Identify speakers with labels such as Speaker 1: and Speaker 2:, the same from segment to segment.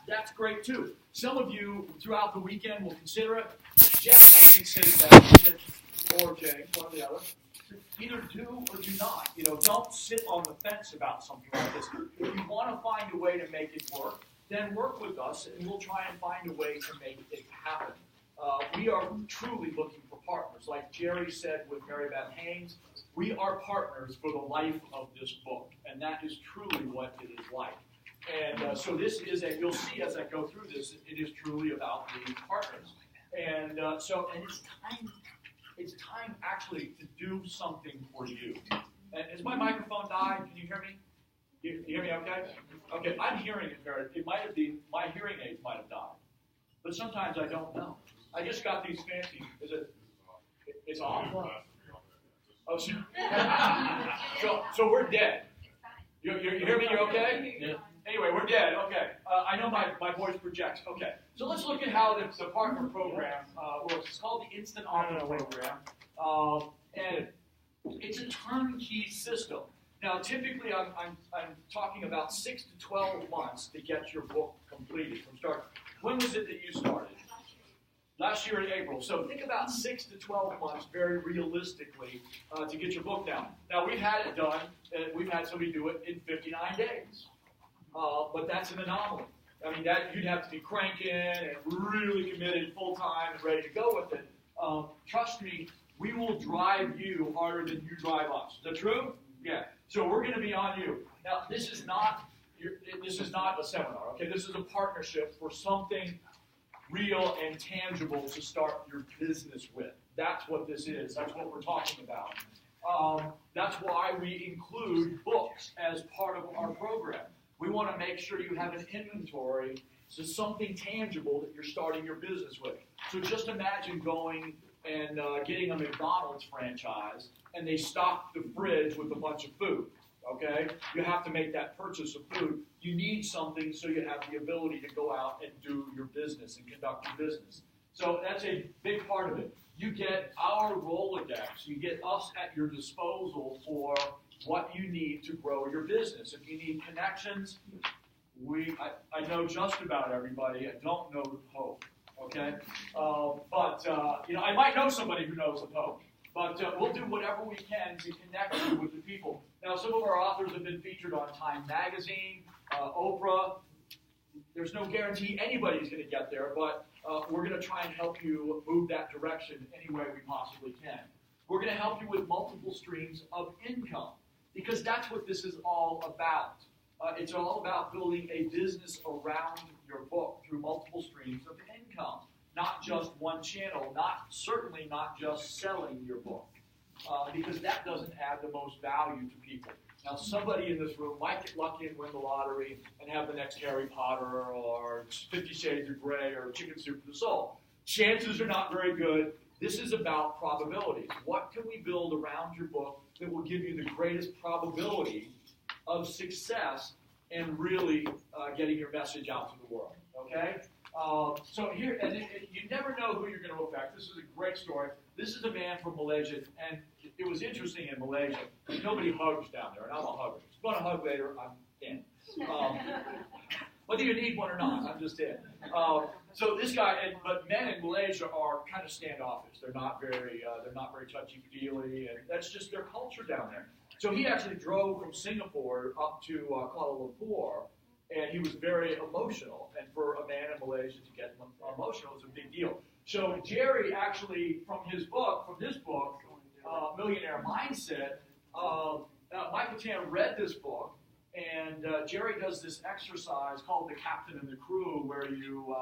Speaker 1: that's great too. Some of you throughout the weekend will consider it. Jeff, I think, says that, or James, one or the other. Either do or do not. Don't sit on the fence about something like this. If you want to find a way to make it work, then work with us, and we'll try and find a way to make it happen. We are truly looking for partners. Like Jerry said with Mary Beth Haynes, we are partners for the life of this book, and that is truly what it is like. And so this is, and you'll see as I go through this, it is truly about the partners. And it's time actually to do something for you. And has my microphone died? Can you hear me? You hear me okay? Okay, I'm hearing it very. It might have been, my hearing aids might have died. But sometimes I don't know. I just got these fancy, it's off? Oh, so we're dead. You hear me? You're okay? Yeah. Anyway, we're dead. Okay. I know my voice projects. Okay. So let's look at how the partner program works. It's called the Instant Offer Program. And it's a turnkey system. Now, typically, I'm talking about 6 to 12 months to get your book completed from start. When was it that you started? Last year in April. So think about 6 to 12 months, very realistically, to get your book down. Now, we've had it done, and we've had somebody do it in 59 days. But that's an anomaly. I mean, that you'd have to be cranking and really committed full-time and ready to go with it. Trust me, we will drive you harder than you drive us. Is that true? Yeah. So we're going to be on you. Now, this is not a seminar, okay? This is a partnership for something real and tangible to start your business with. That's what this is. That's what we're talking about. That's why we include books as part of our program. We want to make sure you have an inventory, so something tangible that you're starting your business with. So just imagine going and getting a McDonald's franchise, and they stock the fridge with a bunch of food. Okay? You have to make that purchase of food. You need something so you have the ability to go out and do your business and conduct your business. So that's a big part of it. You get our Rolodex. You get us at your disposal for what you need to grow your business. If you need connections, I know just about everybody. I don't know the Pope. Okay? But I might know somebody who knows the Pope. But we'll do whatever we can to connect you with the people. Now, some of our authors have been featured on Time Magazine, Oprah. There's no guarantee anybody's going to get there, but we're going to try and help you move that direction any way we possibly can. We're going to help you with multiple streams of income, because that's what this is all about. It's all about building a business around your book through multiple streams of income. Not just one channel, certainly not just selling your book, because that doesn't add the most value to people. Now, somebody in this room might get lucky and win the lottery and have the next Harry Potter or 50 Shades of Grey or Chicken Soup for the Soul. Chances are not very good. This is about probabilities. What can we build around your book that will give you the greatest probability of success and really getting your message out to the world? Okay? So here, and you never know who you're going to affect. This is a great story. This is a man from Malaysia, and it was interesting in Malaysia. Nobody hugs down there, and I'm a hugger. If you want to hug later, I'm in. Whether you need one or not, I'm just in. So this guy, but men in Malaysia are kind of standoffish. They're not very touchy-feely, and that's just their culture down there. So he actually drove from Singapore up to Kuala Lumpur. And he was very emotional. And for a man in Malaysia to get emotional is a big deal. So Jerry actually, from this book, Millionaire Mindset, Michael Chan read this book, and Jerry does this exercise called the Captain and the Crew, where you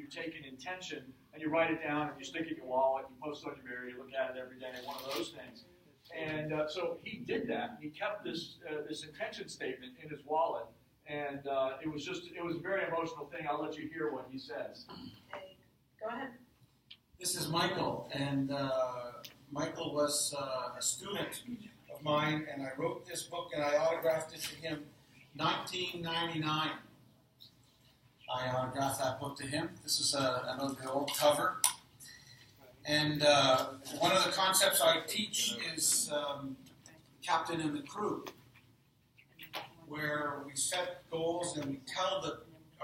Speaker 1: take an intention and you write it down and you stick it in your wallet, you post it on your mirror, you look at it every day, one of those things. And so he did that. He kept this intention statement in his wallet. And it was a very emotional thing. I'll let you hear what he says.
Speaker 2: Okay. Go ahead.
Speaker 3: This is Michael, and Michael was a student of mine, and I wrote this book and I autographed it to him 1999. I autographed that book to him. This is another old cover. And one of the concepts I teach is Captain and the Crew, where we set goals and we tell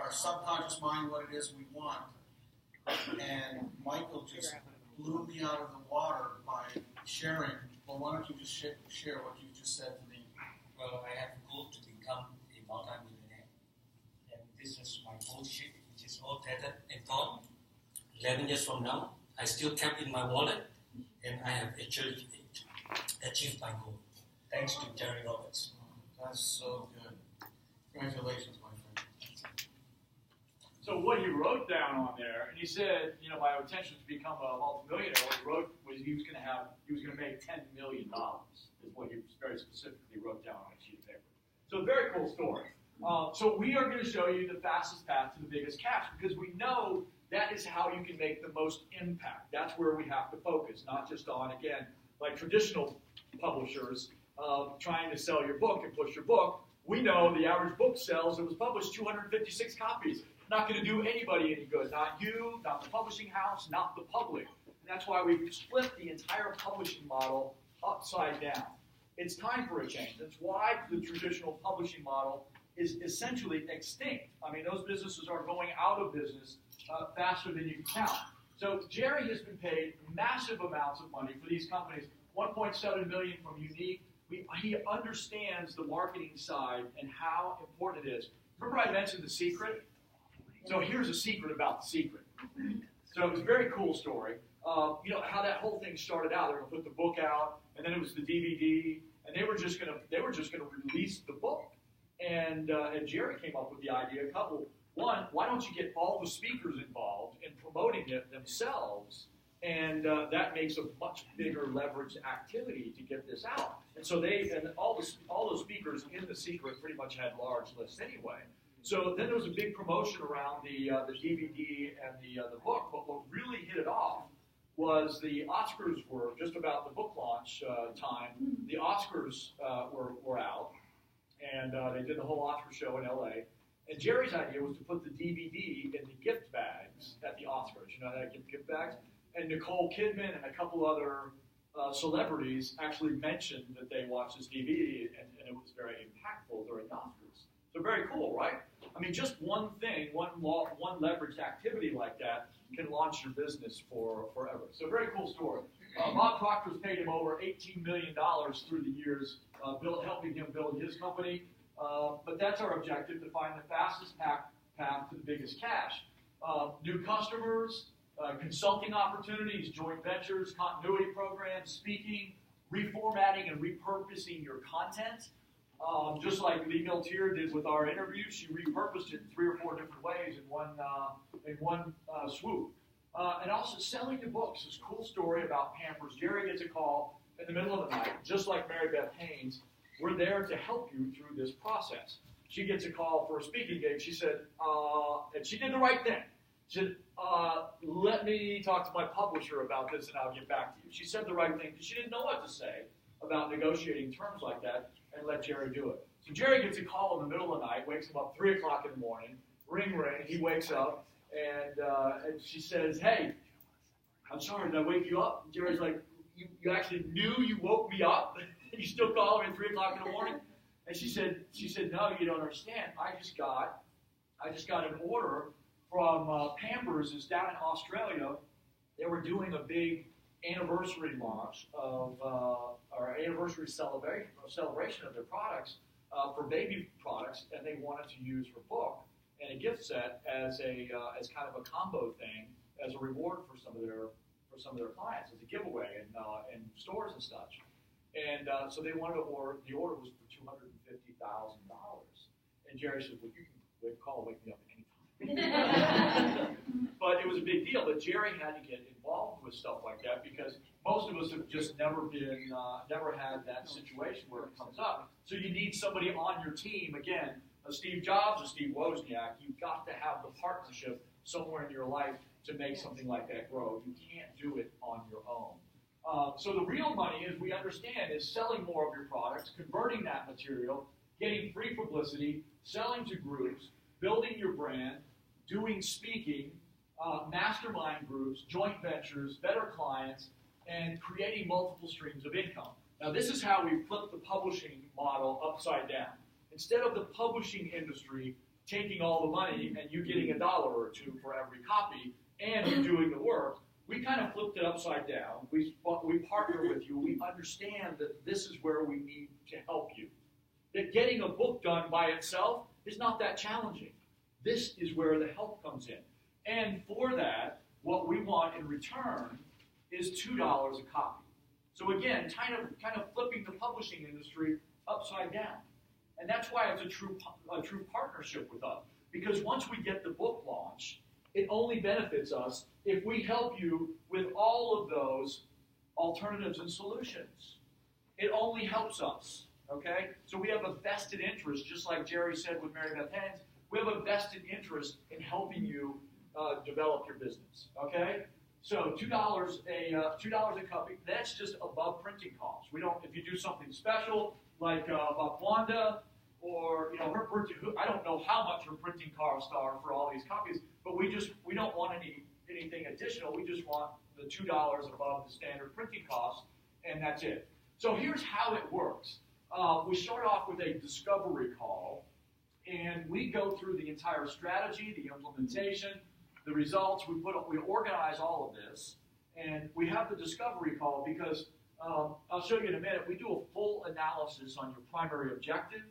Speaker 3: our subconscious mind what it is we want. And Michael just blew me out of the water by sharing. Well, why don't you just share what you just said to me?
Speaker 2: Well, I have a goal to become a multi-millionaire. And this is my gold sheet, which is all tattered and torn. 11 years from now, I still kept in my wallet, and I have achieved my goal. Thanks to Jerry Roberts.
Speaker 3: That's so good. Congratulations, my friend.
Speaker 1: So what he wrote down on there, and he said, you know, my intention to become a multimillionaire. What he wrote was he was going to make $10 million. Is what he very specifically wrote down on a sheet of paper. So very cool story. So we are going to show you the fastest path to the biggest cash because we know that is how you can make the most impact. That's where we have to focus, not just on, again, like traditional publishers trying to sell your book and push your book. We know the average book sells, it was published 256 copies. Not going to do anybody any good. Not you, not the publishing house, not the public. And that's why we've split the entire publishing model upside down. It's time for a change. That's why the traditional publishing model is essentially extinct. I mean, those businesses are going out of business faster than you can count. So Jerry has been paid massive amounts of money for these companies, $1.7 million from Unique. He understands the marketing side and how important it is. Remember I mentioned The Secret? So here's a secret about The Secret. So it was a very cool story. You know how that whole thing started out. They were going to put the book out, and then it was the DVD, and they were just going to release the book. And Jerry came up with the idea. One, why don't you get all the speakers involved in promoting it themselves? And that makes a much bigger leveraged activity to get this out. And so all the speakers in The Secret pretty much had large lists anyway. So then there was a big promotion around the DVD and the book. But what really hit it off was the Oscars were just about the book launch time. The Oscars were out, and they did the whole Oscar show in L.A. And Jerry's idea was to put the DVD in the gift bags at the Oscars. You know how they gift bags? And Nicole Kidman and a couple other celebrities actually mentioned that they watched this DVD, and it was very impactful during the Oscars. So very cool, right? I mean, just one thing, one leveraged activity like that can launch your business forever. So very cool story. Bob Proctor's paid him over $18 million through the years, helping him build his company. But that's our objective, to find the fastest path to the biggest cash. New customers, consulting opportunities, joint ventures, continuity programs, speaking, reformatting and repurposing your content. Just like Lee Miltier did with our interview, she repurposed it in 3 or 4 different ways in one swoop. And also selling your books. This cool story about Pampers. Jerry gets a call in the middle of the night, just like Mary Beth Haynes. We're there to help you through this process. She gets a call for a speaking gig. She said, and she did the right thing. She said, let me talk to my publisher about this and I'll get back to you. She said the right thing because she didn't know what to say about negotiating terms like that, and let Jerry do it. So Jerry gets a call in the middle of the night, wakes him up 3 o'clock in the morning, ring, he wakes up, and she says, hey, I'm sorry, did I wake you up? And Jerry's like, you actually knew you woke me up? You still call her at 3 o'clock in the morning? And she said, no, you don't understand. I just got an order from Pampers. It's down in Australia. They were doing a big anniversary launch of or anniversary celebration of their products for baby products, and they wanted to use her book and a gift set as kind of a combo thing as a reward for some of their clients as a giveaway in stores and such. And so they wanted to order. The order was for $250,000. And Jerry said, "Well, you can call and wake me up anytime." But it was a big deal. But Jerry had to get involved with stuff like that because most of us have just never had that situation where it comes up. So you need somebody on your team. Again, a Steve Jobs or Steve Wozniak. You've got to have the partnership somewhere in your life to make something like that grow. You can't do it on your own. So the real money, as we understand, is selling more of your products, converting that material, getting free publicity, selling to groups, building your brand, doing speaking, mastermind groups, joint ventures, better clients, and creating multiple streams of income. Now this is how we flip the publishing model upside down. Instead of the publishing industry taking all the money and you getting $1 or $2 for every copy and you doing the work. We kind of flipped it upside down. We partner with you. We understand that this is where we need to help you. That getting a book done by itself is not that challenging. This is where the help comes in. And for that, what we want in return is $2 a copy. So again, kind of flipping the publishing industry upside down. And that's why it's a true partnership with us. Because once we get the book launched, it only benefits us if we help you with all of those alternatives and solutions. It only helps us, okay? So we have a vested interest, just like Jerry said with Mary Beth Hens, we have a vested interest in helping you develop your business, okay? So $2 a copy, that's just above printing costs. We don't, if you do something special, like Wanda, or her printing, I don't know how much her printing costs are for all these copies, but we don't want anything additional. We just want the $2 above the standard printing cost, and that's it. So here's how it works. We start off with a discovery call, and we go through the entire strategy, the implementation, the results. We organize all of this, and we have the discovery call because I'll show you in a minute. We do a full analysis on your primary objective,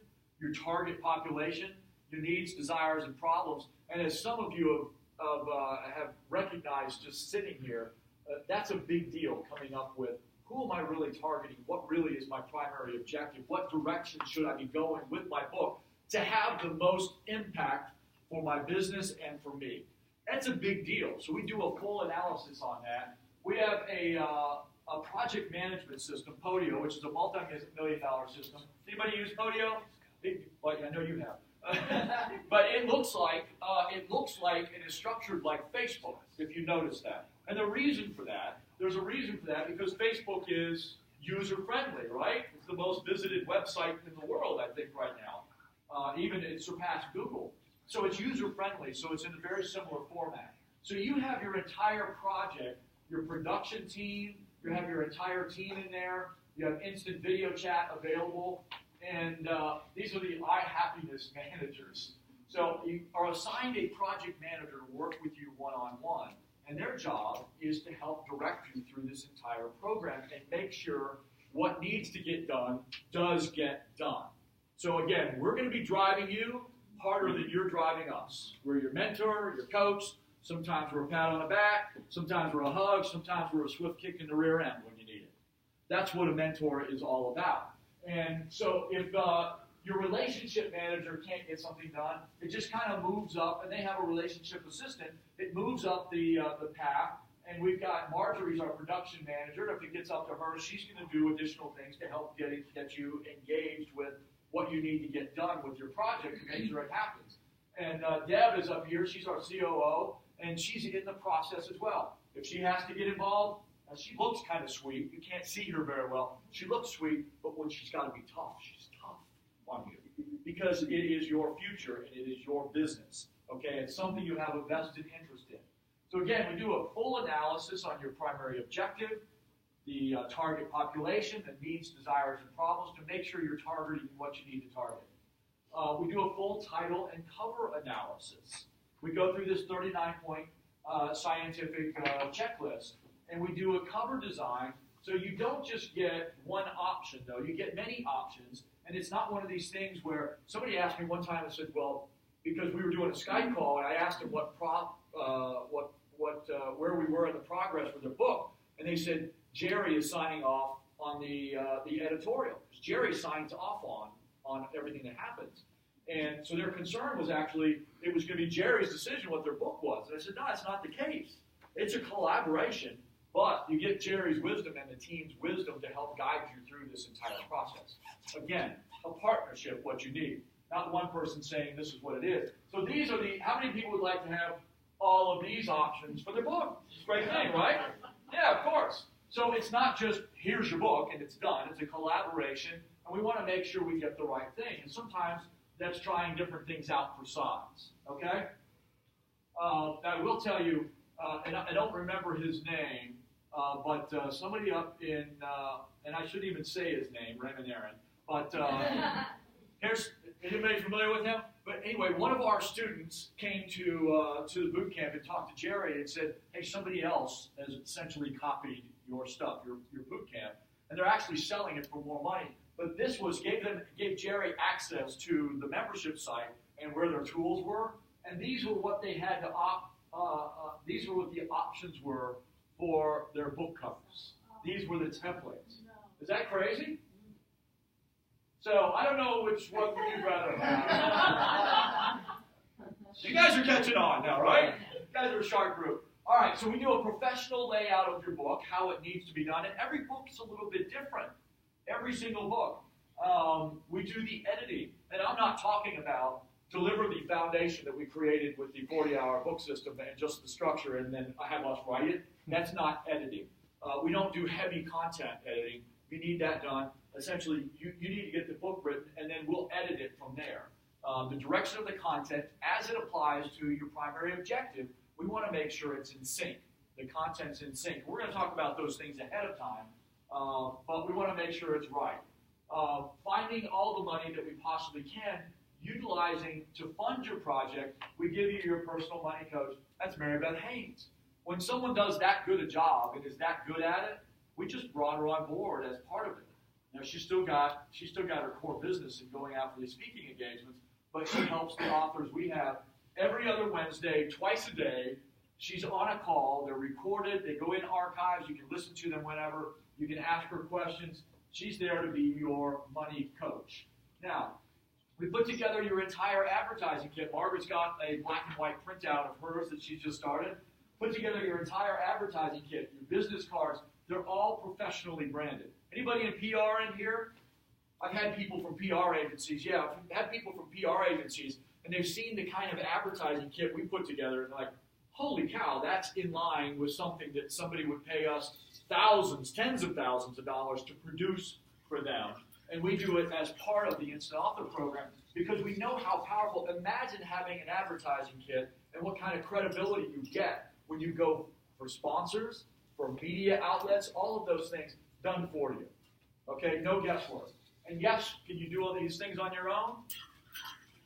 Speaker 1: your target population, your needs, desires, and problems. And as some of you have recognized just sitting here, that's a big deal coming up with who am I really targeting? What really is my primary objective? What direction should I be going with my book to have the most impact for my business and for me? That's a big deal. So we do a full analysis on that. We have a project management system, Podio, which is a multi-million-dollar system. Anybody use Podio? Well, I know you have. But it looks like and is structured like Facebook, if you notice that. And the reason for that, there's a reason for that because Facebook is user-friendly, right? It's the most visited website in the world, I think, right now. Even it surpassed Google. So it's user-friendly, so it's in a very similar format. So you have your entire project, your production team, you have your entire team in there, you have instant video chat available, and these are the iHappiness managers. So you are assigned a project manager to work with you one-on-one, and their job is to help direct you through this entire program and make sure what needs to get done does get done. So again, we're going to be driving you harder than you're driving us. We're your mentor, your coach. Sometimes we're a pat on the back. Sometimes we're a hug. Sometimes we're a swift kick in the rear end when you need it. That's what a mentor is all about. And so if your relationship manager can't get something done, it just kind of moves up, and they have a relationship assistant. It moves up the path, and we've got Marjorie's our production manager. If it gets up to her, she's going to do additional things to help get you engaged with what you need to get done with your project to make sure it happens. And Deb is up here. She's our COO, and she's in the process as well. If she has to get involved, she looks kind of sweet. You can't see her very well. She looks sweet, but when she's got to be tough, she's tough on you because it is your future and it is your business. Okay, it's something you have a vested interest in. So again, we do a full analysis on your primary objective, the target population, the needs, desires, and problems to make sure you're targeting what you need to target. We do a full title and cover analysis. We go through this 39-point scientific checklist, and we do a cover design. So you don't just get one option, though. You get many options, and it's not one of these things where somebody asked me one time and said, well, because we were doing a Skype call, and I asked them where we were in the progress with their book, and they said, Jerry is signing off on the editorial. Jerry signs off on everything that happens. And so their concern was actually it was going to be Jerry's decision what their book was. And I said, no, that's not the case. It's a collaboration, but you get Jerry's wisdom and the team's wisdom to help guide you through this entire process. Again, a partnership, what you need. Not one person saying this is what it is. So these are how many people would like to have all of these options for their book? It's a great thing, right? Yeah, of course. So it's not just, here's your book and it's done. It's a collaboration, and we want to make sure we get the right thing. And sometimes that's trying different things out for size, okay? I will tell you, and I don't remember his name, but somebody up in, and I shouldn't even say his name, Raymond Aaron, but here's, anybody familiar with him? But anyway, one of our students came to the boot camp and talked to Jerry and said, hey, somebody else has essentially copied your stuff, your boot camp, and they're actually selling it for more money. But this gave Jerry access to the membership site and where their tools were, and these were what they had to these were what the options were for their book covers. These were the templates. Is that crazy? So I don't know which one you'd rather have. You guys are catching on now, right? You guys are a sharp group. All right, so we do a professional layout of your book, how it needs to be done, and every book is a little bit different. Every single book. We do the editing, and I'm not talking about deliver the foundation that we created with the 40-hour book system and just the structure, and then I have us write it. That's not editing. We don't do heavy content editing. You need that done. Essentially, you need to get the book written, and then we'll edit it from there. The direction of the content, as it applies to your primary objective, we want to make sure it's in sync. The content's in sync. We're going to talk about those things ahead of time, but we want to make sure it's right. Finding all the money that we possibly can, utilizing to fund your project, we give you your personal money coach. That's Mary Beth Haynes. When someone does that good a job and is that good at it, we just brought her on board as part of it. Now she's still got her core business in going out for these speaking engagements, but she helps the authors. We have every other Wednesday, twice a day. She's on a call. They're recorded. They go in archives. You can listen to them whenever. You can ask her questions. She's there to be your money coach. Now, we put together your entire advertising kit. Margaret's got a black and white printout of hers that she's just started. Put together your entire advertising kit, your business cards. They're all professionally branded. Anybody in PR in here? I've had people from PR agencies. Yeah, I've had people from PR agencies, and they've seen the kind of advertising kit we put together, and they're like, holy cow, that's in line with something that somebody would pay us thousands, tens of thousands of dollars to produce for them. And we do it as part of the Instant Author program because we know how powerful. Imagine having an advertising kit and what kind of credibility you get when you go for sponsors, for media outlets, all of those things done for you. Okay, no guesswork. And yes, can you do all these things on your own?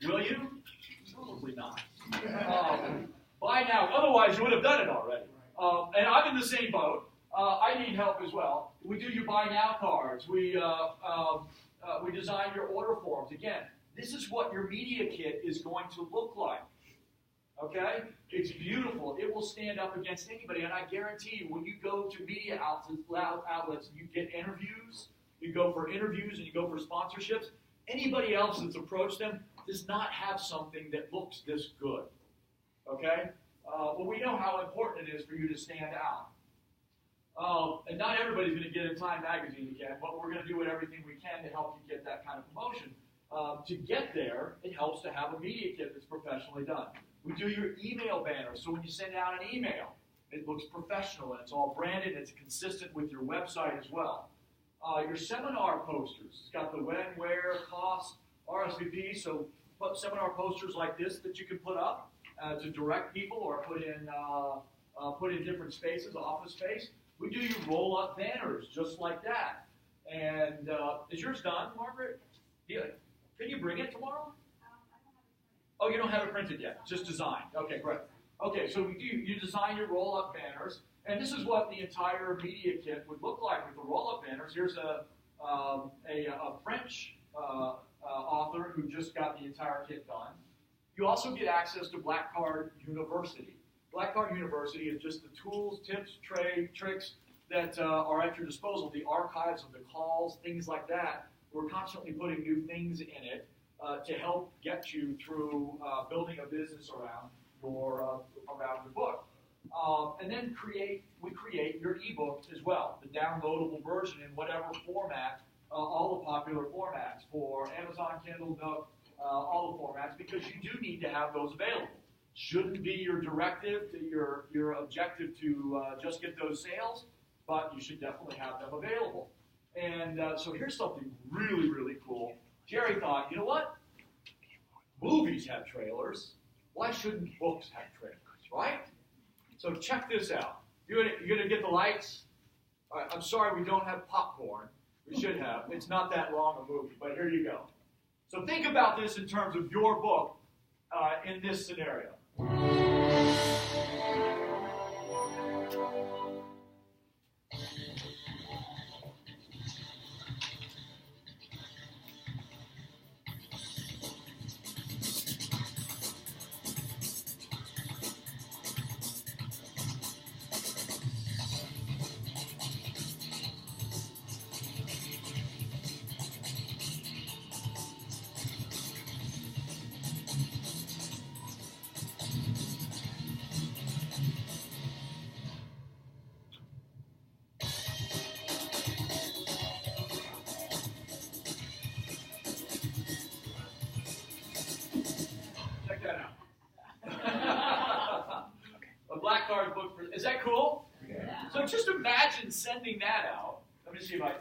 Speaker 1: Will you? Probably not. Buy now. Otherwise, you would have done it already. And I'm in the same boat. I need help as well. We do your buy now cards. We design your order forms. Again, this is what your media kit is going to look like. Okay? It's beautiful. It will stand up against anybody. And I guarantee you, when you go to media outlets, you get interviews, you go for interviews and you go for sponsorships, anybody else that's approached them does not have something that looks this good. Okay? Well, we know how important it is for you to stand out. And not everybody's going to get in Time Magazine again, but we're going to do everything we can to help you get that kind of promotion. To get there, it helps to have a media kit that's professionally done. We do your email banner, so when you send out an email, it looks professional and it's all branded and it's consistent with your website as well. Your seminar posters, it's got the when, where, cost, RSVP, so put seminar posters like this that you can put up to direct people or put in different spaces, office space. We do your roll-up banners just like that. And is yours done, Margaret? Yeah. Can you bring it tomorrow? Oh, you don't have it printed yet, just designed. Okay, great. Okay, so you design your roll-up banners, and this is what the entire media kit would look like with the roll-up banners. Here's a French author who just got the entire kit done. You also get access to Black Card University. Black Card University is just the tools, tips, tricks that are at your disposal, the archives of the calls, things like that. We're constantly putting new things in it to help get you through building a business around your book. And then we create your ebook as well, the downloadable version in whatever format, all the popular formats for Amazon, Kindle, Nook, all the formats, because you do need to have those available. Shouldn't be your directive, your objective to just get those sales, but you should definitely have them available. And so here's something really, really cool. Jerry thought, you know what? Movies have trailers. Why shouldn't books have trailers, right? So check this out. You're gonna get the lights? All right, I'm sorry we don't have popcorn. We should have. It's not that long a movie, but here you go. So think about this in terms of your book. in this scenario? Check that out. A black card book for, is that cool? Yeah. So just imagine sending that out. Let me see if a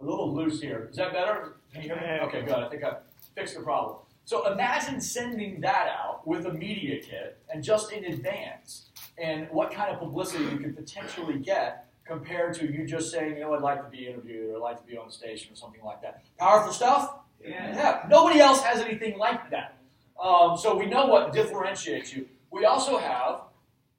Speaker 1: little loose here. Is that better? Can you hear me? Okay, good. I think I fixed the problem. So imagine sending that out with a media kit and just in advance, and what kind of publicity you could potentially get compared to you just saying, you know, I'd like to be interviewed or I'd like to be on the station or something like that. Powerful stuff? Yeah. Nobody else has anything like that. So we know what differentiates you. We also have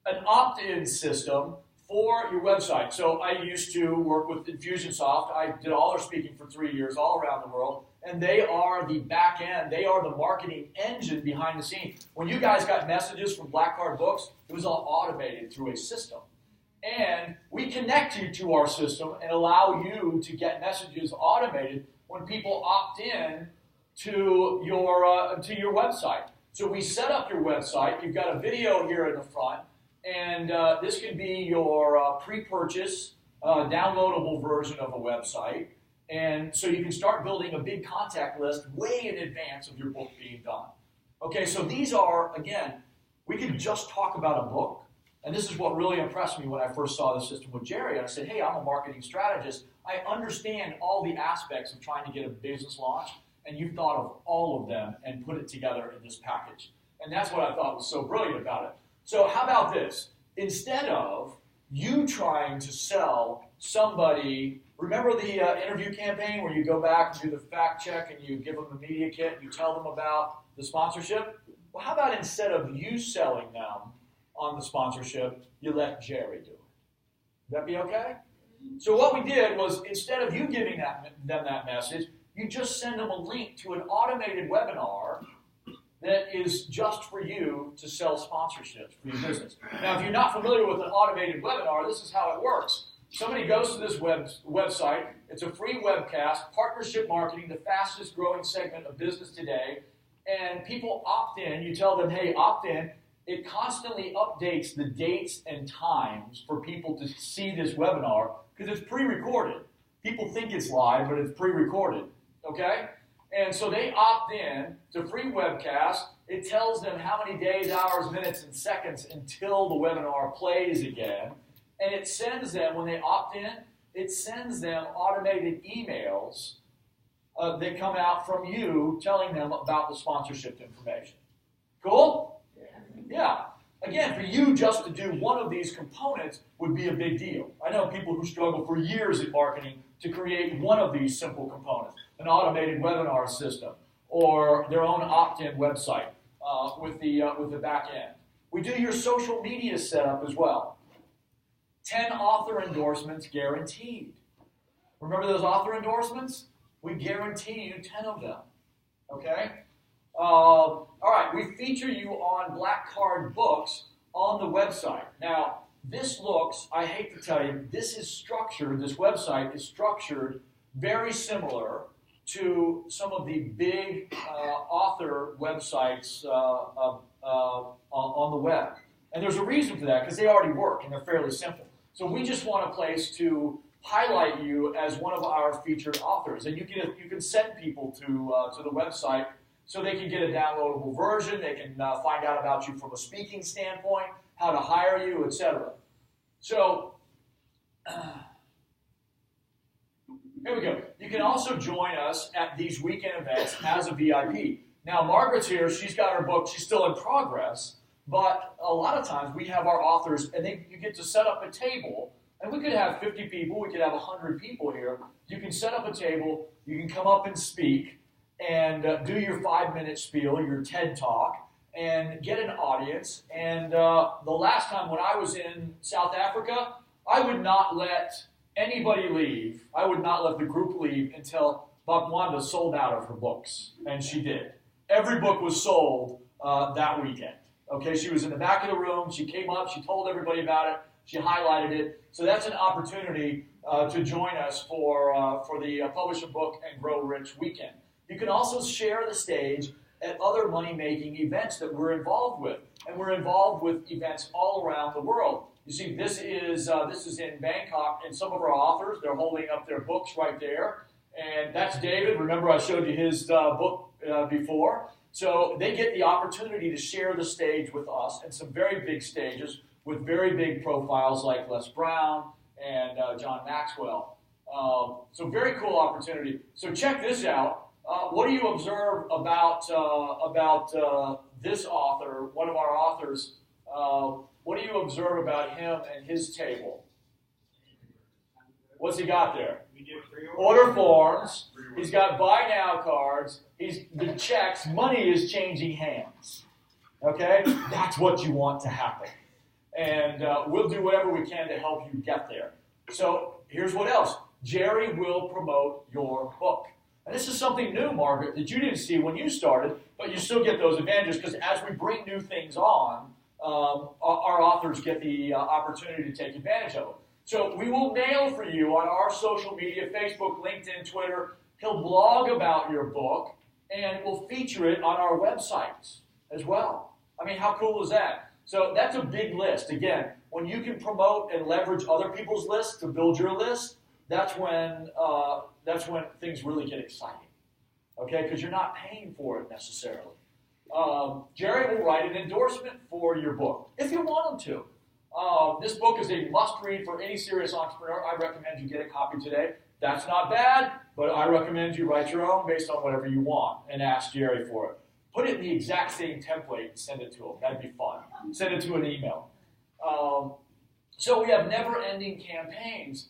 Speaker 1: an opt-in system for your website. So I used to work with Infusionsoft. I did all their speaking for 3 years all around the world, and they are the back end. They are the marketing engine behind the scenes. When you guys got messages from Black Card Books, it was all automated through a system. And we connect you to our system and allow you to get messages automated when people opt in to your website. So we set up your website. You've got a video here in the front, and this could be your pre-purchase downloadable version of a website. And so you can start building a big contact list way in advance of your book being done. Okay, so these are, again, we could just talk about a book. And this is what really impressed me when I first saw the system with Jerry. And I said, hey, I'm a marketing strategist. I understand all the aspects of trying to get a business launch. And you've thought of all of them and put it together in this package. And that's what I thought was so brilliant about it. So how about this? Instead of you trying to sell somebody, remember the interview campaign where you go back and do the fact check and you give them the media kit and you tell them about the sponsorship? Well, how about instead of you selling them on the sponsorship, you let Jerry do it? Would that be okay? So what we did was, instead of you giving them that message, you just send them a link to an automated webinar that is just for you to sell sponsorships for your business. Now, if you're not familiar with an automated webinar, this is how it works. Somebody goes to this website. It's a free webcast, partnership marketing, the fastest growing segment of business today. And people opt in. You tell them, hey, opt in. It constantly updates the dates and times for people to see this webinar because it's pre-recorded. People think it's live, but it's pre-recorded. Okay? And so they opt in to free webcast. It tells them how many days, hours, minutes, and seconds until the webinar plays again. And it sends them, when they opt in, it sends them automated emails that come out from you telling them about the sponsorship information. Cool? Yeah. Again, for you just to do one of these components would be a big deal. I know people who struggle for years in marketing to create one of these simple components, an automated webinar system, or their own opt-in website with the back end. We do your social media setup as well. 10 author endorsements guaranteed. Remember those author endorsements? We guarantee you 10 of them. Okay? All right, we feature you on Black Card Books on the website. Now, this looks, I hate to tell you, this website is structured very similar to some of the big author websites on the web. And there's a reason for that, because they already work and they're fairly simple. So we just want a place to highlight you as one of our featured authors. And you can send people to the website so they can get a downloadable version. They can find out about you from a speaking standpoint, how to hire you, etc. So here we go. You can also join us at these weekend events as a VIP. Now, Margaret's here. She's got her book. She's still in progress. But a lot of times we have our authors, and you get to set up a table. And we could have 50 people. We could have 100 people here. You can set up a table. You can come up and speak. and do your 5-minute spiel, your TED Talk, and get an audience. And the last time when I was in South Africa, I would not let anybody leave. I would not let the group leave until Bakwanda sold out of her books, and she did. Every book was sold that weekend. Okay, she was in the back of the room. She came up. She told everybody about it. She highlighted it. So that's an opportunity to join us for the Publish a Book and Grow Rich weekend. You can also share the stage at other money-making events that we're involved with, and we're involved with events all around the world. You see, this is in Bangkok, and some of our authors, they're holding up their books right there. And that's David. Remember, I showed you his book before. So they get the opportunity to share the stage with us, and some very big stages with very big profiles like Les Brown and John Maxwell. So very cool opportunity. So check this out. What do you observe about this author, one of our authors? What do you observe about him and his table? What's he got there? Order forms. He's got buy now cards. The checks. Money is changing hands. Okay? That's what you want to happen. And we'll do whatever we can to help you get there. So here's what else. Jerry will promote your book. And this is something new, Margaret, that you didn't see when you started, but you still get those advantages because as we bring new things on, our authors get the opportunity to take advantage of them. So we will mail for you on our social media, Facebook, LinkedIn, Twitter. He'll blog about your book, and we'll feature it on our websites as well. I mean, how cool is that? So that's a big list. Again, when you can promote and leverage other people's lists to build your list, that's when things really get exciting. Okay, because you're not paying for it necessarily. Jerry will write an endorsement for your book if you want him to. This book is a must-read for any serious entrepreneur. I recommend you get a copy today. That's not bad, but I recommend you write your own based on whatever you want and ask Jerry for it. Put it in the exact same template and send it to him. That'd be fun. Send it to an email. So we have never-ending campaigns.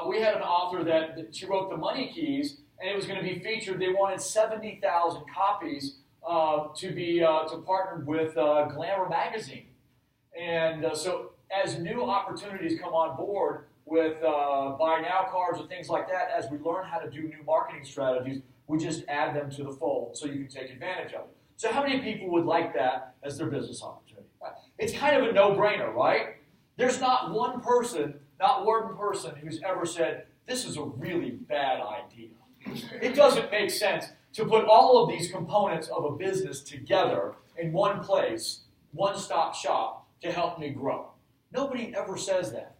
Speaker 1: We had an author that she wrote the Money Keys, and it was going to be featured. They wanted 70,000 copies to partner with Glamour magazine. And so as new opportunities come on board with buy now cards and things like that, as we learn how to do new marketing strategies, we just add them to the fold so you can take advantage of it. So how many people would like that as their business opportunity? It's kind of a no-brainer, right? There's not one person who's ever said, this is a really bad idea. It doesn't make sense to put all of these components of a business together in one place, one-stop shop, to help me grow. Nobody ever says that.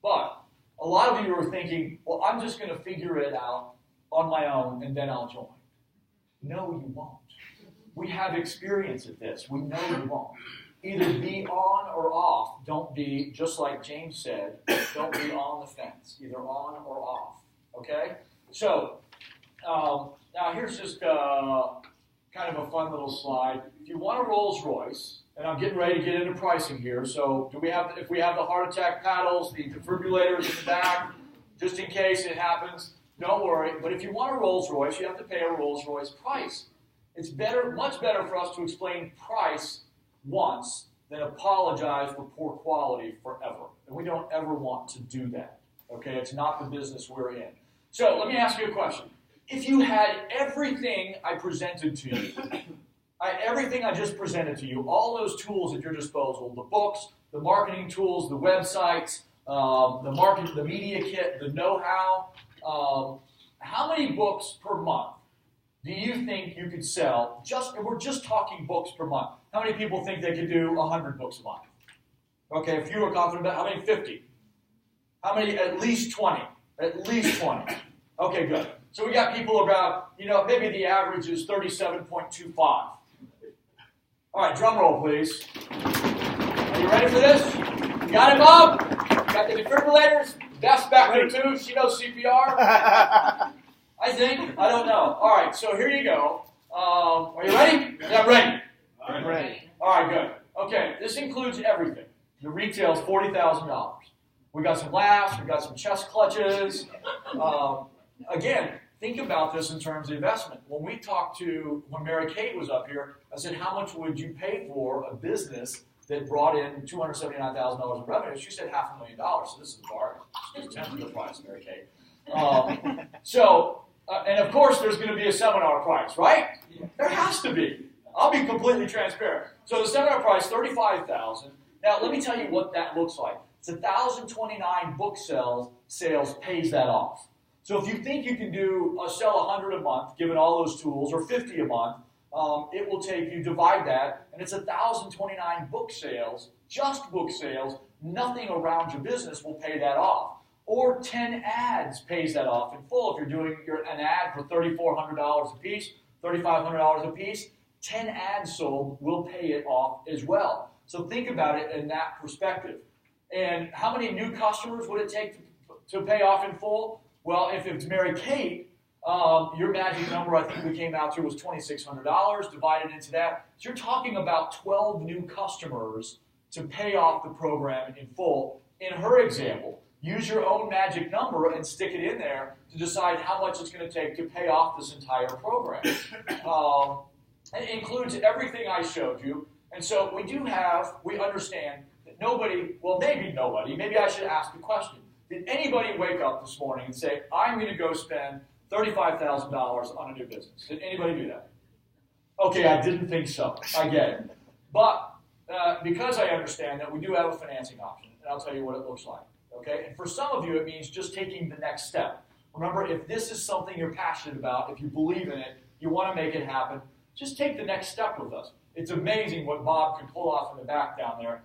Speaker 1: But a lot of you are thinking, well, I'm just going to figure it out on my own and then I'll join. No, you won't. We have experience at this. We know you won't. Either be on or off. Don't be, just like James said, don't be on the fence. Either on or off. Okay? So, now here's just kind of a fun little slide. If you want a Rolls Royce, and I'm getting ready to get into pricing here, so if we have the heart attack paddles, the defibrillators in the back, just in case it happens, don't worry. But if you want a Rolls Royce, you have to pay a Rolls Royce price. It's much better for us to explain price once than apologize for poor quality forever. And we don't ever want to do that. Okay, it's not the business we're in. So let me ask you a question. If you had everything I presented to you, everything I just presented to you, all those tools at your disposal, the books, the marketing tools, the websites, the media kit, the know-how, how many books per month do you think you could sell? We're just talking books per month. How many people think they could do 100 books a month? Okay, if you were confident about how many? 50. How many? At least 20. At least 20. Okay, good. So we got people about, maybe the average is 37.25. All right, drum roll, please. Are you ready for this? You got it, Bob? You got the defibrillators? Beth's back there too. She knows CPR. I think. I don't know. All right, so here you go. Are you ready? Yeah, I'm ready.
Speaker 3: I'm ready.
Speaker 1: All right, good. Okay, this includes everything. The retail is $40,000. We got some laughs. We got some chest clutches. Again, think about this in terms of investment. When Mary Kate was up here, I said, how much would you pay for a business that brought in $279,000 in revenue? She said $500,000. So this is a bargain. It's 10th of the price, Mary Kate. And of course, there's going to be a seminar price, right? There has to be. I'll be completely transparent. So the seminar price, $35,000. Now, let me tell you what that looks like. It's 1,029 book sales pays that off. So if you think you can sell 100 a month, given all those tools, or 50 a month, it will take you, divide that, and it's 1,029 book sales, just book sales, nothing around your business will pay that off. Or 10 ads pays that off in full. If you're doing an ad for $3,400 a piece, $3,500 a piece, 10 ads sold will pay it off as well. So think about it in that perspective. And how many new customers would it take to pay off in full? Well, if it's Mary Kate, your magic number I think we came out to was $2,600 divided into that. So you're talking about 12 new customers to pay off the program in full. In her example, use your own magic number and stick it in there to decide how much it's going to take to pay off this entire program. It includes everything I showed you. And so we understand that maybe I should ask the question. Did anybody wake up this morning and say, I'm going to go spend $35,000 on a new business? Did anybody do that? Okay, I didn't think so. I get it. But because I understand that we do have a financing option, and I'll tell you what it looks like. Okay? And for some of you, it means just taking the next step. Remember, if this is something you're passionate about, if you believe in it, you want to make it happen, just take the next step with us. It's amazing what Bob can pull off in the back down there,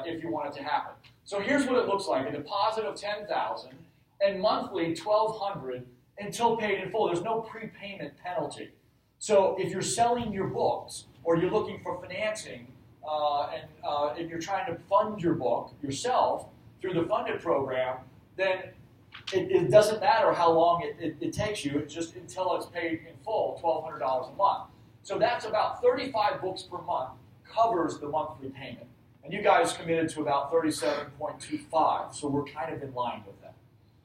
Speaker 1: if you want it to happen. So here's what it looks like. A deposit of $10,000 and monthly $1,200 until paid in full. There's no prepayment penalty. So if you're selling your books or you're looking for financing and you're trying to fund your book yourself through the funded program, then it doesn't matter how long it takes you. It's just until it's paid in full, $1,200 a month. So that's about 35 books per month covers the monthly payment. And you guys committed to about 37.25, so we're kind of in line with that.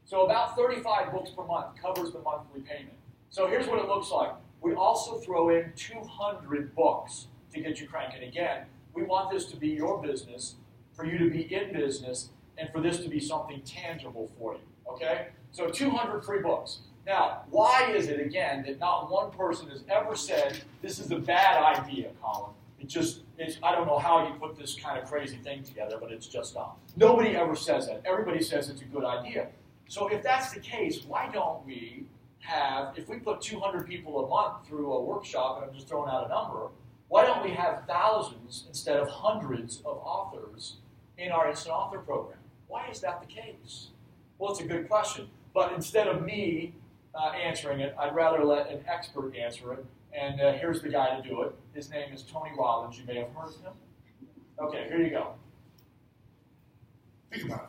Speaker 1: So about 35 books per month covers the monthly payment. So here's what it looks like. We also throw in 200 books to get you cranking again. We want this to be your business, for you to be in business, and for this to be something tangible for you. Okay? So 200 free books. Now, why is it, again, that not one person has ever said, this is a bad idea, Colin? I don't know how you put this kind of crazy thing together, but it's just not. Nobody ever says that. Everybody says it's a good idea. So if that's the case, why don't we if we put 200 people a month through a workshop, and I'm just throwing out a number, why don't we have thousands instead of hundreds of authors in our Instant Author program? Why is that the case? Well, it's a good question. But instead of me answering it, I'd rather let an expert answer it. And here's the guy to do it. His name is Tony Robbins. You may have heard of him. Okay, here you go.
Speaker 4: Think about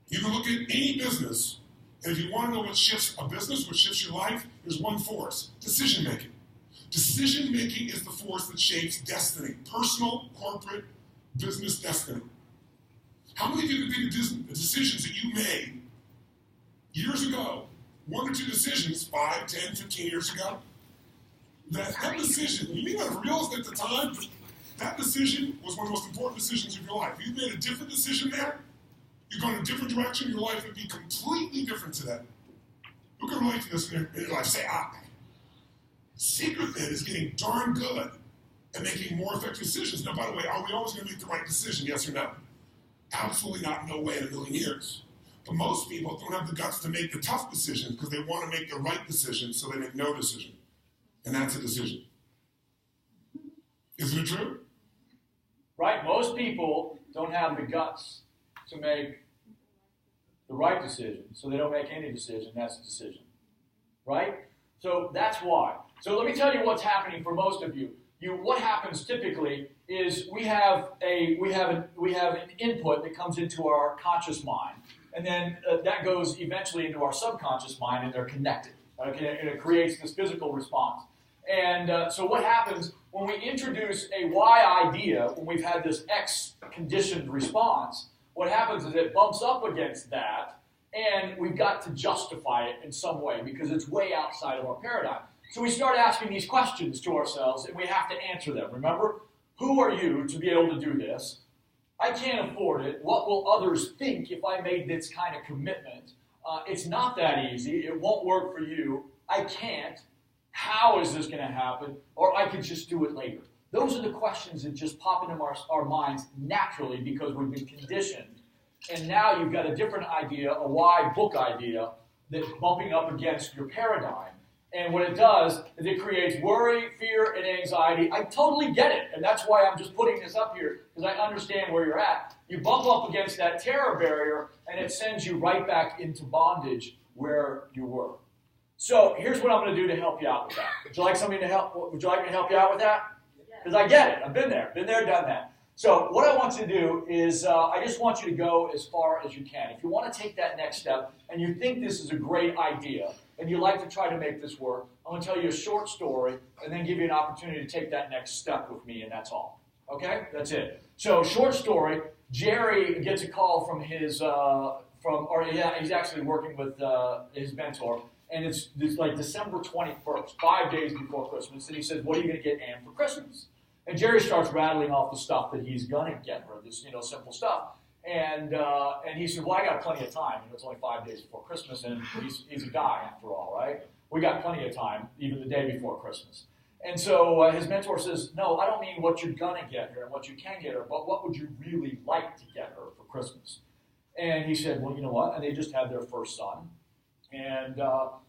Speaker 4: it. You can look at any business, and if you want to know what shifts a business, what shifts your life, there's one force: decision-making. Decision-making is the force that shapes destiny, personal, corporate, business destiny. How many of you can think of the decisions that you made years ago, 1 or 2 decisions, 5, 10, 15 years ago? That decision, you may not have realized at the time, but that decision was one of the most important decisions of your life. If you made a different decision there, you've gone a different direction, your life would be completely different today. Who can relate to this in your life? Say, The secret then is getting darn good at making more effective decisions. Now, by the way, are we always going to make the right decision, yes or no? Absolutely not, no way in a million years. But most people don't have the guts to make the tough decisions because they want to make the right decision, so they make no decision. And that's a decision. Isn't it true?
Speaker 1: Right? Most people don't have the guts to make the right decision, so they don't make any decision. That's a decision. Right? So that's why. So let me tell you what's happening for most of you. What happens typically is we have an input that comes into our conscious mind, and then that goes eventually into our subconscious mind, and they're connected. Okay? And it creates this physical response. And so what happens when we introduce a Y idea, when we've had this X conditioned response, what happens is it bumps up against that, and we've got to justify it in some way because it's way outside of our paradigm. So we start asking these questions to ourselves, and we have to answer them. Remember, who are you to be able to do this? I can't afford it. What will others think if I made this kind of commitment? It's not that easy. It won't work for you. I can't. How is this going to happen? Or I could just do it later. Those are the questions that just pop into our minds naturally because we've been conditioned. And now you've got a different idea, a why book idea, that's bumping up against your paradigm. And what it does is it creates worry, fear, and anxiety. I totally get it. And that's why I'm just putting this up here, because I understand where you're at. You bump up against that terror barrier, and it sends you right back into bondage where you were. So here's what I'm going to do to help you out with that. Would you like somebody to help? Would you like me to help you out with that? Because I get it. I've been there, done that. So what I want you to do is I just want you to go as far as you can. If you want to take that next step and you think this is a great idea and you'd like to try to make this work, I'm going to tell you a short story and then give you an opportunity to take that next step with me, and that's all. Okay? That's it. So short story, Jerry gets a call from his, he's actually working with his mentor, and it's like December 21st, 5 days before Christmas, and he says, what are you going to get Ann for Christmas? And Jerry starts rattling off the stuff that he's going to get her, this simple stuff. And he said, well, I got plenty of time. It's only 5 days before Christmas, and he's a guy after all, right? We got plenty of time, even the day before Christmas. And so his mentor says, no, I don't mean what you're going to get her and what you can get her, but what would you really like to get her for Christmas? And he said, well, you know what? And they just had their first son. And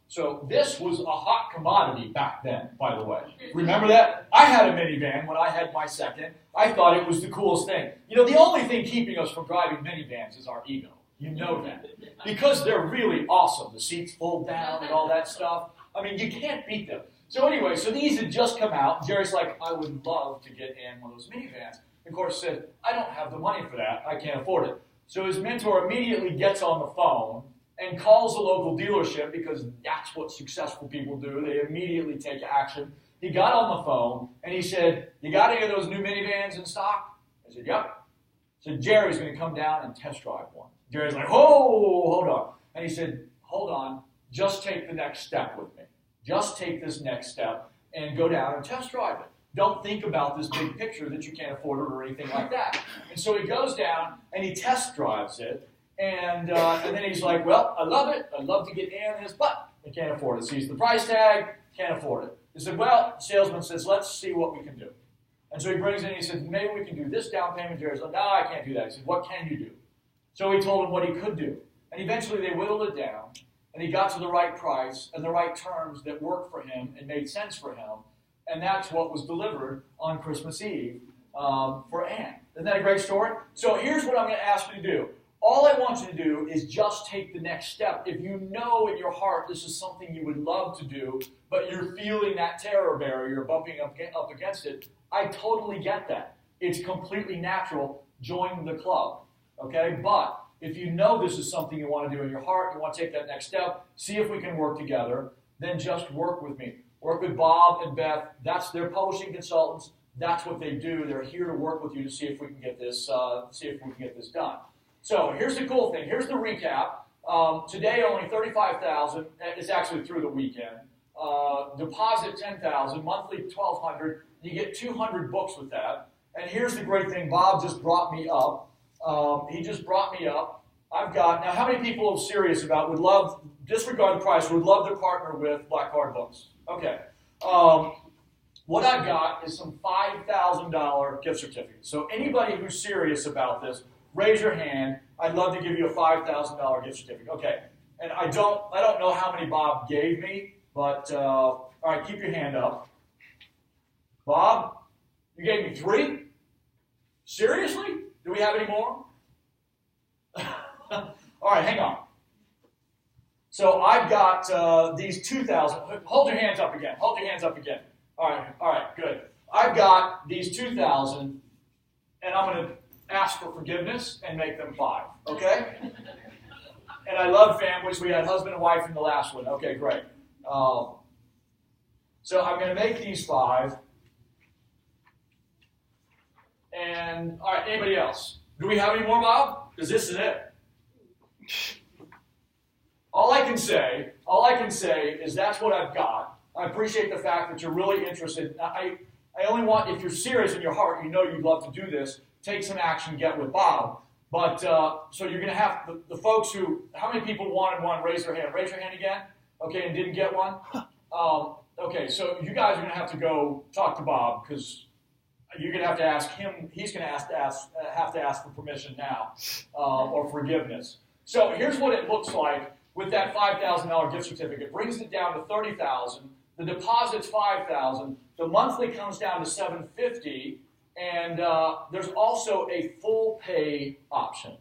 Speaker 1: so this was a hot commodity back then, by the way. Remember that? I had a minivan when I had my second. I thought it was the coolest thing. The only thing keeping us from driving minivans is our ego. You know that. Because they're really awesome. The seats fold down and all that stuff. I mean, you can't beat them. So anyway, so these had just come out. Jerry's like, I would love to get Ann one of those minivans. And of course said, I don't have the money for that. I can't afford it. So his mentor immediately gets on the phone and calls a local dealership because that's what successful people do. They immediately take action. He got on the phone and he said, you got any of those new minivans in stock? I said, yep. So Jerry's going to come down and test drive one. Jerry's like, whoa, hold on. And he said, hold on, just take the next step with me. Just take this next step and go down and test drive it. Don't think about this big picture that you can't afford it or anything like that. And so he goes down and he test drives it. And then he's like, well, I love it. I'd love to get Ann this, but I can't afford it. Sees the price tag, can't afford it. He said, well, the salesman says, let's see what we can do. And so he brings in and he says, maybe we can do this down payment. Jerry's like, no, I can't do that. He said, what can you do? So he told him what he could do. And eventually they whittled it down, and he got to the right price and the right terms that worked for him and made sense for him. And that's what was delivered on Christmas Eve for Ann. Isn't that a great story? So here's what I'm going to ask you to do. All I want you to do is just take the next step. If you know in your heart this is something you would love to do, but you're feeling that terror barrier bumping up against it, I totally get that. It's completely natural. Join the club, okay? But if you know this is something you want to do in your heart, you want to take that next step, see if we can work together, then just work with me. Work with Bob and Beth. They're publishing consultants. That's what they do. They're here to work with you to see if we can get this done. So here's the cool thing. Here's the recap. Today only $35,000. It's actually through the weekend. Deposit $10,000. Monthly $1,200. You get 200 books with that. And here's the great thing. Bob just brought me up. He just brought me up. I've got now. How many people are serious about would love disregard the price? Would love to partner with Black Card Books? Okay. What I've got is some $5,000 gift certificates. So anybody who's serious about this, raise your hand. I'd love to give you a $5,000 gift certificate. Okay. And I don't know how many Bob gave me, but all right, keep your hand up. Bob, you gave me 3? Seriously? Do we have any more? All right, hang on. So I've got these 2,000. Hold your hands up again. Hold your hands up again. All right, good. I've got these 2,000, and I'm going to ask for forgiveness and make them 5, okay? And I love families. We had husband and wife in the last one. Okay, great. So I'm going to make these 5. And, all right, anybody else? Do we have any more, Bob? Because this is it. all I can say is that's what I've got. I appreciate the fact that you're really interested. I only want, if you're serious in your heart, you know you'd love to do this, take some action, get with Bob. But, so you're going to have the folks who, how many people wanted one, raise their hand. Raise your hand again. Okay, and didn't get one? Okay, so you guys are going to have to go talk to Bob because you're going to have to ask him. He's going to have to ask for permission now or forgiveness. So here's what it looks like with that $5,000 gift certificate. Brings it down to $30,000. The deposit's $5,000. The monthly comes down to $750. And there's also a full pay option.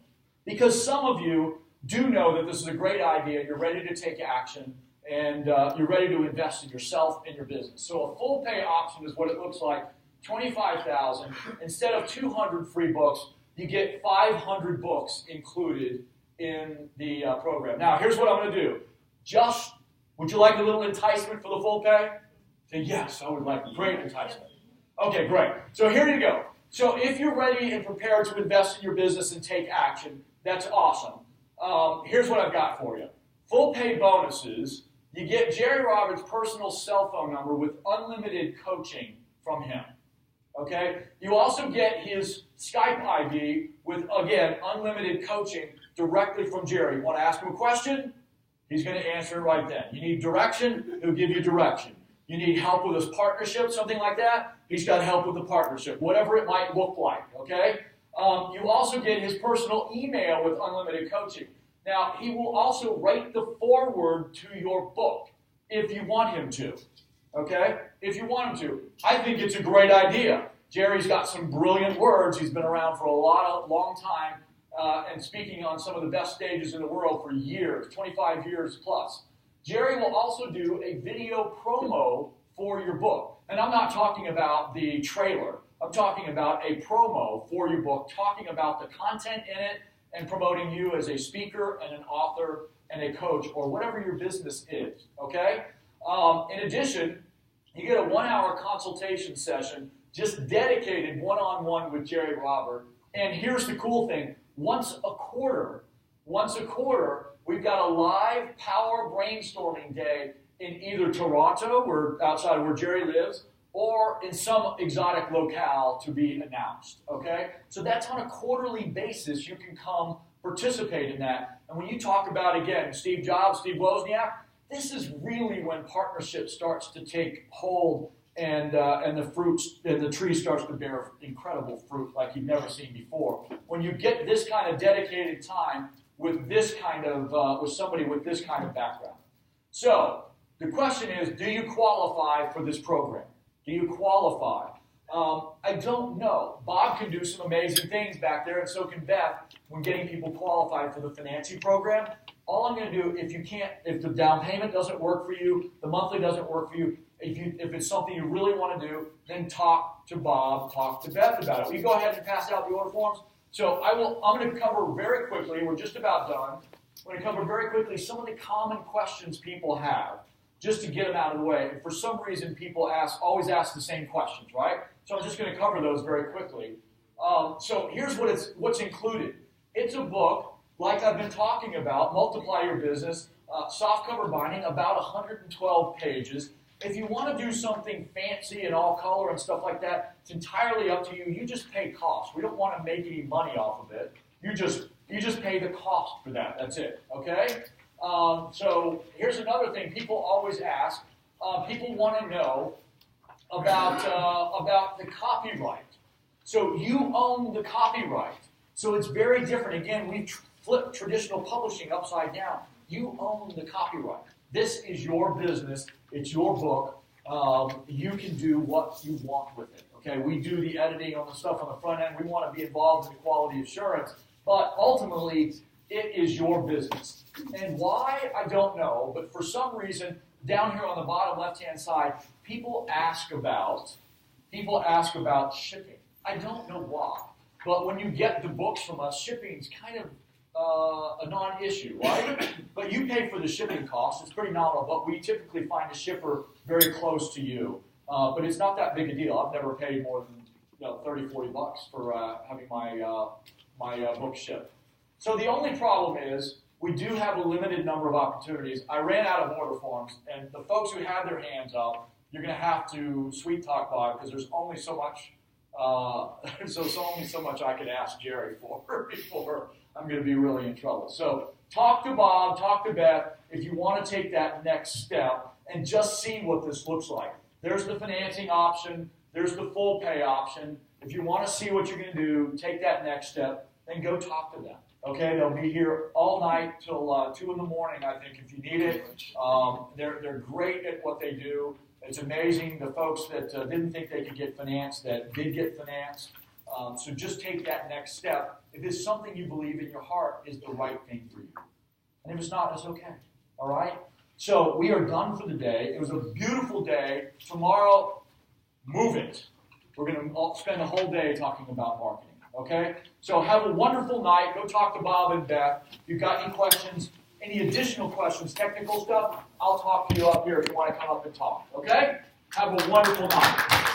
Speaker 1: Because some of you do know that this is a great idea. You're ready to take action. And you're ready to invest in yourself and your business. So a full pay option is what it looks like. $25,000. Instead of 200 free books, you get 500 books included in the program. Now, here's what I'm going to do. Would you like a little enticement for the full pay? Say, yes, I would like a great enticement. Okay, great. So here you go. So if you're ready and prepared to invest in your business and take action, that's awesome. Here's what I've got for you. Full pay bonuses. You get Jerry Roberts' personal cell phone number with unlimited coaching from him. Okay? You also get his Skype ID with, again, unlimited coaching directly from Jerry. You want to ask him a question? He's going to answer it right then. You need direction? He'll give you direction. You need help with his partnership, something like that? He's got help with the partnership, whatever it might look like, okay? You also get his personal email with unlimited coaching. Now, he will also write the foreword to your book if you want him to, okay? If you want him to. I think it's a great idea. Jerry's got some brilliant words. He's been around for a long time and speaking on some of the best stages in the world for years, 25 years plus. Jerry will also do a video promo for your book. And I'm not talking about the trailer. I'm talking about a promo for your book, talking about the content in it and promoting you as a speaker and an author and a coach or whatever your business is, okay? In addition, you get a 1-hour consultation session just dedicated one-on-one with Jerry Robert. And here's the cool thing. Once a quarter, we've got a live power brainstorming day in either Toronto, or outside of where Jerry lives, or in some exotic locale to be announced, okay? So that's on a quarterly basis. You can come participate in that. And when you talk about, again, Steve Jobs, Steve Wozniak, this is really when partnership starts to take hold and the tree starts to bear incredible fruit like you've never seen before. When you get this kind of dedicated time with this kind of with somebody with this kind of background. So the question is, do you qualify for this program? Do you qualify? I don't know. Bob can do some amazing things back there, and so can Beth when getting people qualified for the financing program. All I'm going to do, if the down payment doesn't work for you, the monthly doesn't work for you, if it's something you really want to do, then talk to Bob, talk to Beth about it. Will you go ahead and pass out the order forms? So I'm going to cover very quickly, we're just about done, I'm going to cover very quickly some of the common questions people have, just to get them out of the way. And for some reason, people always ask the same questions, right? So I'm just going to cover those very quickly. So here's what's included. It's a book, like I've been talking about, Multiply Your Business, softcover binding, about 112 pages. If you want to do something fancy and all color and stuff like that, it's entirely up to you. You just pay cost. We don't want to make any money off of it. You just pay the cost for that. That's it. Okay? So here's another thing people always ask. People want to know about the copyright. So you own the copyright. So it's very different. Again, we flipped traditional publishing upside down. You own the copyright. This is your business. It's your book. You can do what you want with it. Okay, we do the editing on the stuff on the front end. We want to be involved in the quality assurance. But ultimately, it is your business. And why, I don't know. But for some reason, down here on the bottom left-hand side, people ask about shipping. I don't know why. But when you get the books from us, shipping's kind of a non-issue, right? But you pay for the shipping cost. It's pretty nominal, but we typically find a shipper very close to you. But it's not that big a deal. I've never paid more than $30, $40 for having my book shipped. So the only problem is we do have a limited number of opportunities. I ran out of order forms, and the folks who had their hands up, you're going to have to sweet talk Bob because there's only so much. There's only so much I could ask Jerry for before I'm going to be really in trouble. So talk to Bob, talk to Beth if you want to take that next step and just see what this looks like. There's the financing option. There's the full pay option. If you want to see what you're going to do, take that next step, then go talk to them. Okay, they'll be here all night till 2 in the morning, I think, if you need it. They're great at what they do. It's amazing the folks that didn't think they could get financed that did get financed. So just take that next step. If it's something you believe in your heart is the right thing for you. And if it's not, it's okay. All right? So we are done for the day. It was a beautiful day. Tomorrow, move it. We're going to spend the whole day talking about marketing. Okay? So have a wonderful night. Go talk to Bob and Beth. If you've got any questions, any additional questions, technical stuff, I'll talk to you up here if you want to come up and talk. Okay? Have a wonderful night.